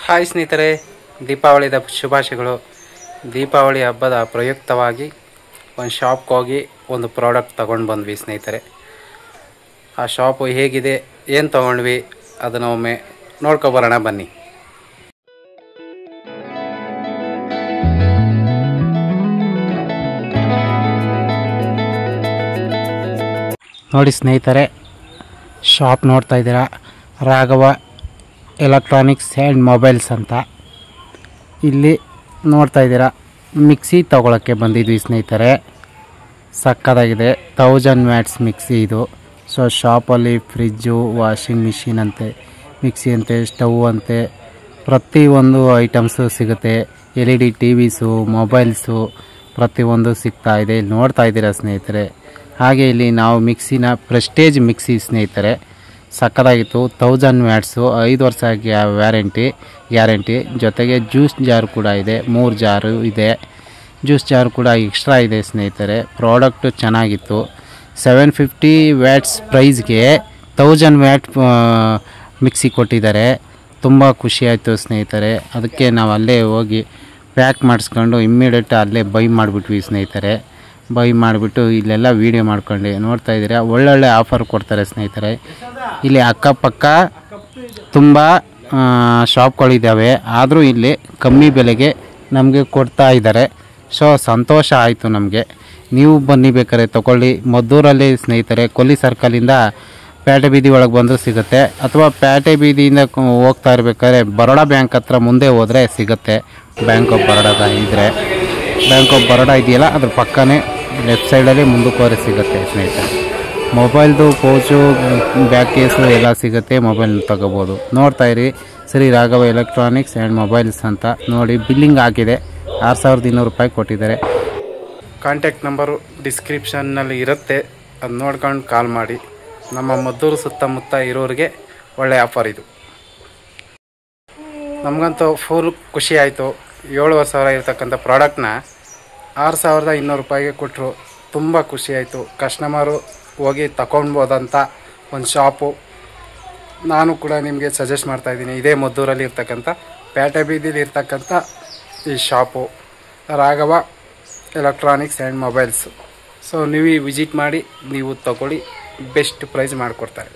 Hi ಸ್ನೇಹಿತರೆ, ದೀಪಾವಳಿದ ಶುಭಾಶಯಗಳು. ದೀಪಾವಳಿ ಹಬ್ಬದ ಪ್ರಯುಕ್ತವಾಗಿ ಒಂದು ಶಾಪ್ಗೆ ಹೋಗಿ ಒಂದು ಪ್ರಾಡಕ್ಟ್ ತೊಗೊಂಡು ಬಂದ್ವಿ ಸ್ನೇಹಿತರೆ. ಆ ಶಾಪು ಹೇಗಿದೆ, ಏನು ತೊಗೊಂಡ್ವಿ ಅದನ್ನು ಒಮ್ಮೆ ನೋಡ್ಕೊಬರೋಣ ಬನ್ನಿ. ನೋಡಿ ಸ್ನೇಹಿತರೆ, ಶಾಪ್ ನೋಡ್ತಾ ಇದ್ದೀರಾ, ರಾಘವ ಎಲೆಕ್ಟ್ರಾನಿಕ್ಸ್ ಆ್ಯಂಡ್ ಮೊಬೈಲ್ಸ್ ಅಂತ. ಇಲ್ಲಿ ನೋಡ್ತಾ ಇದ್ದೀರಾ, ಮಿಕ್ಸಿ ತೊಗೊಳಕ್ಕೆ ಬಂದಿದ್ವಿ ಸ್ನೇಹಿತರೆ. ಸಕ್ಕತ್ತಾಗಿದೆ, 1000 ವ್ಯಾಟ್ಸ್ ಮಿಕ್ಸಿ ಇದು. ಸೊ ಶಾಪಲ್ಲಿ ಫ್ರಿಜ್ಜು, ವಾಷಿಂಗ್ ಮಿಷಿನ್ ಅಂತೆ, ಮಿಕ್ಸಿ ಅಂತೆ, ಸ್ಟವ್ ಅಂತೆ, ಪ್ರತಿಯೊಂದು ಐಟಮ್ಸು ಸಿಗುತ್ತೆ. LED TVಸು, ಮೊಬೈಲ್ಸು ಪ್ರತಿಯೊಂದು ಸಿಗ್ತಾ ಇದೆ. ಇಲ್ಲಿ ನೋಡ್ತಾ ಇದ್ದೀರಾ ಸ್ನೇಹಿತರೆ. ಹಾಗೆ ಇಲ್ಲಿ ನಾವು ಮಿಕ್ಸಿನ ಪ್ರೆಸ್ಟೇಜ್ ಮಿಕ್ಸಿ ಸ್ನೇಹಿತರೆ, ಸಕ್ಕತ್ತಾಗಿತ್ತು. 1000 ವ್ಯಾಟ್ಸು, 5 ವರ್ಷ ಗ್ಯಾರಂಟಿ. ಜೊತೆಗೆ ಜ್ಯೂಸ್ ಜಾರ್ ಕೂಡ ಇದೆ, 3 ಜಾರು ಇದೆ. ಜ್ಯೂಸ್ ಜಾರ್ ಕೂಡ ಎಕ್ಸ್ಟ್ರಾ ಇದೆ ಸ್ನೇಹಿತರೆ. ಪ್ರಾಡಕ್ಟು ಚೆನ್ನಾಗಿತ್ತು. 750 ವ್ಯಾಟ್ಸ್ ಪ್ರೈಸ್ಗೆ 1000 ವ್ಯಾಟ್ ಮಿಕ್ಸಿ ಕೊಟ್ಟಿದ್ದಾರೆ. ತುಂಬ ಖುಷಿಯಾಯಿತು ಸ್ನೇಹಿತರೆ. ಅದಕ್ಕೆ ನಾವು ಅಲ್ಲೇ ಹೋಗಿ ಪ್ಯಾಕ್ ಮಾಡಿಸ್ಕೊಂಡು ಇಮ್ಮಿಡಿಯೇಟ್ ಅಲ್ಲೇ ಬೈ ಮಾಡಿಬಿಟ್ವಿ ಸ್ನೇಹಿತರೆ. ಬೈ ಮಾಡಿಬಿಟ್ಟು ಇಲ್ಲೆಲ್ಲ ವೀಡಿಯೋ ಮಾಡ್ಕೊಂಡು ನೋಡ್ತಾ ಇದ್ದೀರಾ, ಒಳ್ಳೊಳ್ಳೆ ಆಫರ್ ಕೊಡ್ತಾರೆ ಸ್ನೇಹಿತರೆ. ಇಲ್ಲಿ ಅಕ್ಕಪಕ್ಕ ತುಂಬ ಶಾಪ್ಗಳಿದ್ದಾವೆ, ಆದರೂ ಇಲ್ಲಿ ಕಮ್ಮಿ ಬೆಲೆಗೆ ನಮಗೆ ಕೊಡ್ತಾ ಇದ್ದಾರೆ. ಸೊ ಸಂತೋಷ ಆಯಿತು ನಮಗೆ. ನೀವು ಬನ್ನಿ, ಬೇಕಾದ್ರೆ ತೊಗೊಳ್ಳಿ. ಮದ್ದೂರಲ್ಲಿ ಸ್ನೇಹಿತರೆ, ಕೊಲ್ಲಿ ಸರ್ಕಲಿಂದ ಪೇಟೆ ಬೀದಿ ಒಳಗೆ ಬಂದರೂ ಸಿಗುತ್ತೆ, ಅಥವಾ ಪೇಟೆ ಬೀದಿಯಿಂದ ಹೋಗ್ತಾ ಇರಬೇಕಾದ್ರೆ ಬರೋಡಾ ಬ್ಯಾಂಕ್ ಹತ್ರ ಮುಂದೆ ಹೋದರೆ ಸಿಗುತ್ತೆ. ಬ್ಯಾಂಕ್ ಆಫ್ ಬರೋಡಾ ಇದ್ದರೆ, ಬ್ಯಾಂಕ್ ಆಫ್ ಬರೋಡಾ ಇದೆಯಲ್ಲ, ಅದ್ರ ಪಕ್ಕನೇ ಲೆಫ್ಟ್ ಸೈಡಲ್ಲಿ ಮುಂದಕ್ಕೆ ಹೋದರೆ ಸಿಗುತ್ತೆ ಸ್ನೇಹಿತರೆ. ಮೊಬೈಲ್ದು ಪೌಚು, ಬ್ಯಾಕ್ ಕೇಸು ಎಲ್ಲ ಸಿಗುತ್ತೆ. ಮೊಬೈಲ್ ತಗೋಬೋದು. ನೋಡ್ತಾ ಇರಿ, ಸರಿ ರಾಘವ ಎಲೆಕ್ಟ್ರಾನಿಕ್ಸ್ ಆ್ಯಂಡ್ ಮೊಬೈಲ್ಸ್ ಅಂತ ನೋಡಿ. ಬಿಲ್ಲಿಂಗ್ ಆಗಿದೆ, 6200 ರೂಪಾಯಿ ಕೊಟ್ಟಿದ್ದಾರೆ. ಕಾಂಟ್ಯಾಕ್ಟ್ ನಂಬರು ಡಿಸ್ಕ್ರಿಪ್ಷನ್ನಲ್ಲಿ ಇರುತ್ತೆ, ಅದು ನೋಡ್ಕೊಂಡು ಕಾಲ್ ಮಾಡಿ. ನಮ್ಮ ಮದ್ದೂರು ಸುತ್ತಮುತ್ತ ಇರೋರಿಗೆ ಒಳ್ಳೆಯ ಆಫರ್ ಇದು. ನಮಗಂತೂ ಫುಲ್ ಖುಷಿ ಆಯಿತು. 7000 ಇರ್ತಕ್ಕಂಥ ಪ್ರಾಡಕ್ಟ್ನ 6200 ರೂಪಾಯಿಗೆ ಕೊಟ್ಟರು. ತುಂಬ ಖುಷಿ ಆಯಿತು. ಕಸ್ಟಮರು ಹೋಗಿ ತಗೊಳ್ಬೋದಂತ ಒಂದು ಶಾಪು. ನಾನು ಕೂಡ ನಿಮಗೆ ಸಜೆಸ್ಟ್ ಮಾಡ್ತಾಯಿದ್ದೀನಿ. ಇದೇ ಮದ್ದೂರಲ್ಲಿ ಇರ್ತಕ್ಕಂಥ ಪೇಟೆ ಬೀದಿಲಿ ಇರ್ತಕ್ಕಂಥ ಈ shop Raghava electronics and mobiles. So ನೀವು ವಿಸಿಟ್ ಮಾಡಿ, ನೀವು ತಗೊಳ್ಳಿ, ಬೆಸ್ಟ್ ಪ್ರೈಸ್ ಮಾಡಿಕೊಡ್ತಾರೆ.